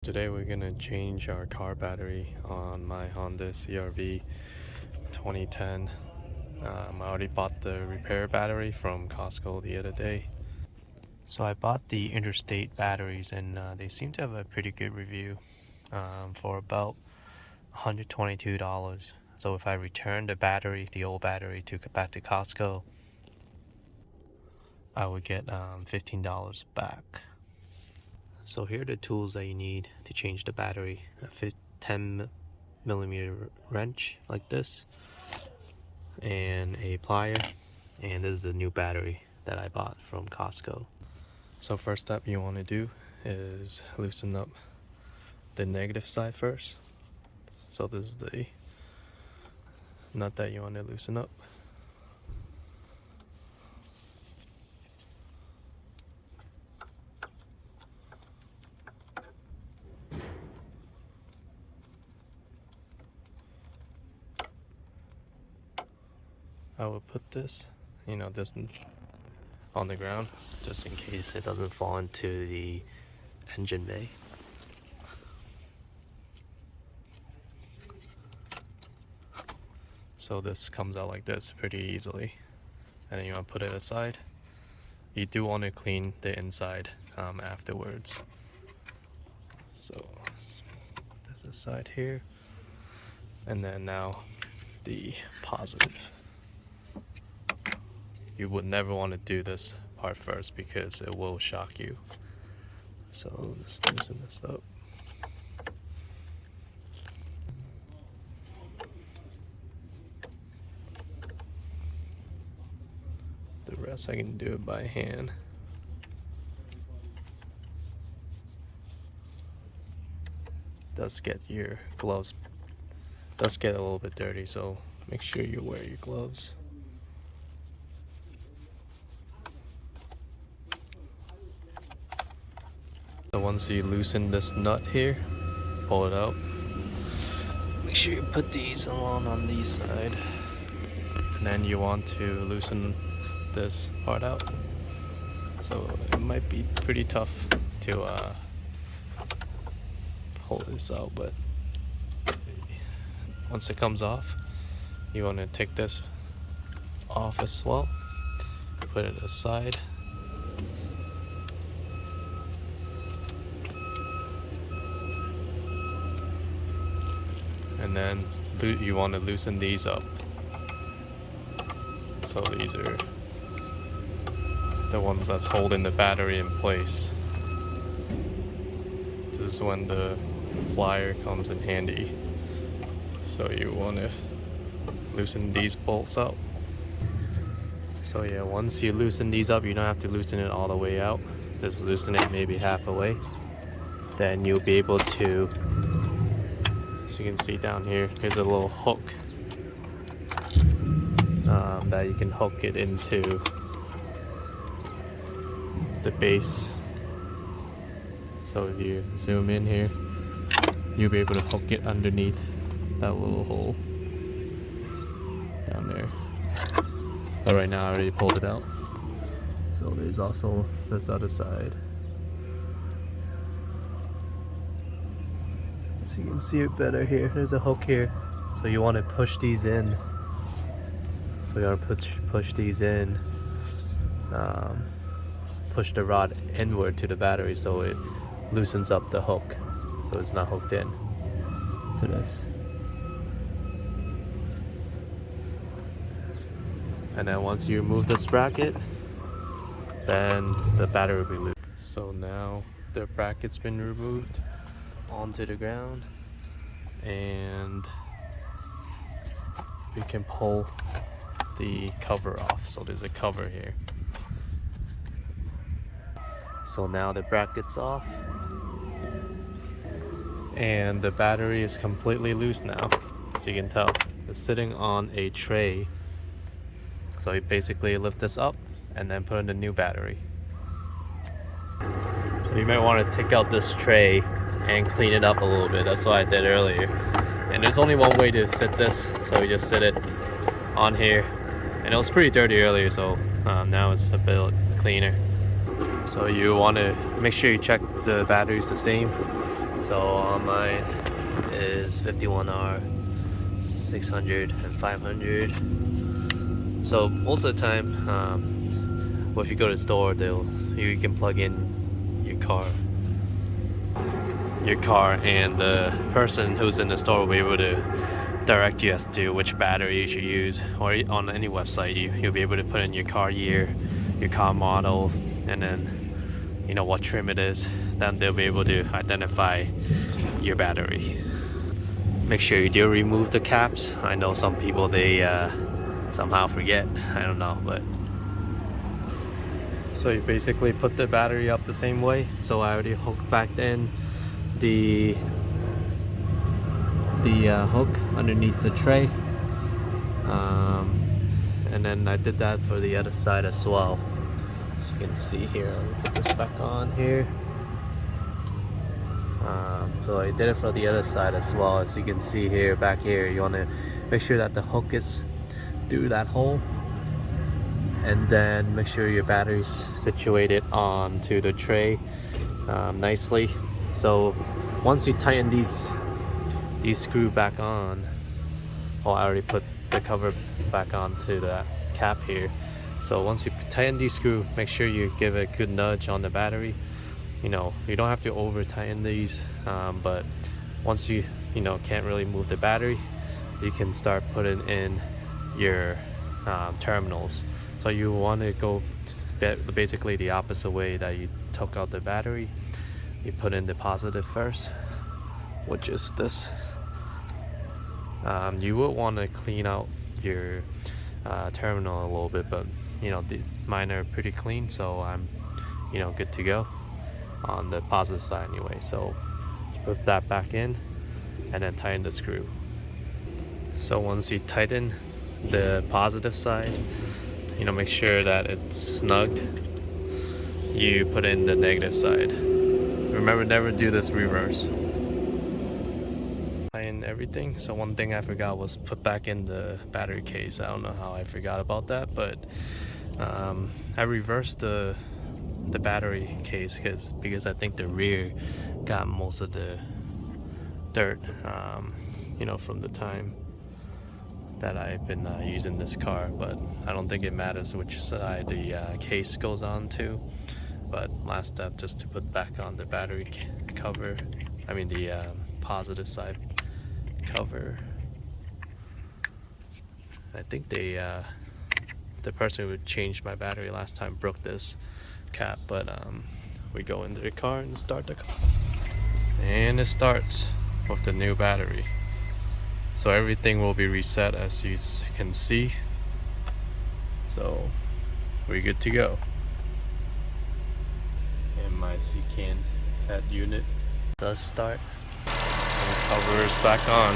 Today we're gonna change our car battery on my Honda CR-V 2010. I already bought the repair battery from Costco the other day. So I bought the Interstate batteries and they seem to have a pretty good review for about $122. So if I return the battery, the old battery, back to Costco, I would get $15 back. So here are the tools that you need to change the battery. A 10mm wrench like this, and a plier, and this is the new battery that I bought from Costco. So first step you want to do is loosen up the negative side first. So this is the nut that you want to loosen up. I will put this, this on the ground just in case it doesn't fall into the engine bay. So this comes out like this pretty easily, and then you want to put it aside. You do want to clean the inside afterwards. So this aside here, and then now the positive. You would never want to do this part first because it will shock you. So just loosen this up. The rest I can do it by hand. Does get your gloves, does get a little bit dirty, so make sure you wear your gloves. So once you loosen this nut here, pull it out. Make sure you put these on these side, and then you want to loosen this part out. So it might be pretty tough to pull this out, but once it comes off, you want to take this off as well. Put it aside. And then you want to loosen these up. So these are the ones that's holding the battery in place. This is when the plier comes in handy. So you want to loosen these bolts up. So yeah, once you loosen these up, you don't have to loosen it all the way out. Just loosen it maybe half away. Then you'll be able to, so you can see down here, here's a little hook that you can hook it into the base. So if you zoom in here, you'll be able to hook it underneath that little hole down there. But right now I already pulled it out. So there's also this other side. So you can see it better here. There's a hook here. So you want to push these in. So you want to push these in. Push the rod inward to the battery so it loosens up the hook. So it's not hooked in to this. And then once you remove this bracket, then the battery will be loose. So now the bracket's been removed onto the ground, and we can pull the cover off. So there's a cover here. So now the bracket's off and the battery is completely loose now. So you can tell it's sitting on a tray. So you basically lift this up and then put in the new battery. So you might want to take out this tray and clean it up a little bit. That's what I did earlier. And there's only one way to sit this, so you just sit it on here. And it was pretty dirty earlier, so now it's a bit cleaner. So you want to make sure you check the battery's the same. So on mine is 51R, 600 and 500. So most of the time, well, if you go to the store, you can plug in your car, and the person who's in the store will be able to direct you as to which battery you should use, or on any website you'll be able to put in your car year, your car model, and then you know what trim it is. Then they'll be able to identify your battery. Make sure you do remove the caps. I know some people, they somehow forget, I don't know, but so you basically put the battery up the same way. So I already hooked back in the hook underneath the tray, and then I did that for the other side as well. So you can see here, let me put this back on here. So I did it for the other side as well. As you can see here, back here, you want to make sure that the hook is through that hole, and then make sure your battery's situated onto the tray nicely. So once you tighten these screw back on, oh, I already put the cover back onto the cap here. So once you tighten these screws, make sure you give a good nudge on the battery. You know, you don't have to over tighten these, but once you can't really move the battery, you can start putting in your terminals. So you want to go basically the opposite way that you took out the battery. You put in the positive first, which is this. You would want to clean out your terminal a little bit, but mine are pretty clean, so I'm good to go on the positive side anyway. So put that back in and then tighten the screw. So once you tighten the positive side, make sure that it's snugged. You put in the negative side. Remember, never do this reverse. Tighten everything. So one thing I forgot was put back in the battery case. I don't know how I forgot about that, but I reversed the battery case because I think the rear got most of the dirt, from the time that I've been using this car. But I don't think it matters which side the case goes on to. But last step, just to put back on the battery cover, the positive side cover. I think the person who changed my battery last time broke this cap, but we go into the car and start the car, and it starts with the new battery. So everything will be reset, as you can see. So we're good to go. And my CCAN head unit does start, and the cover is back on.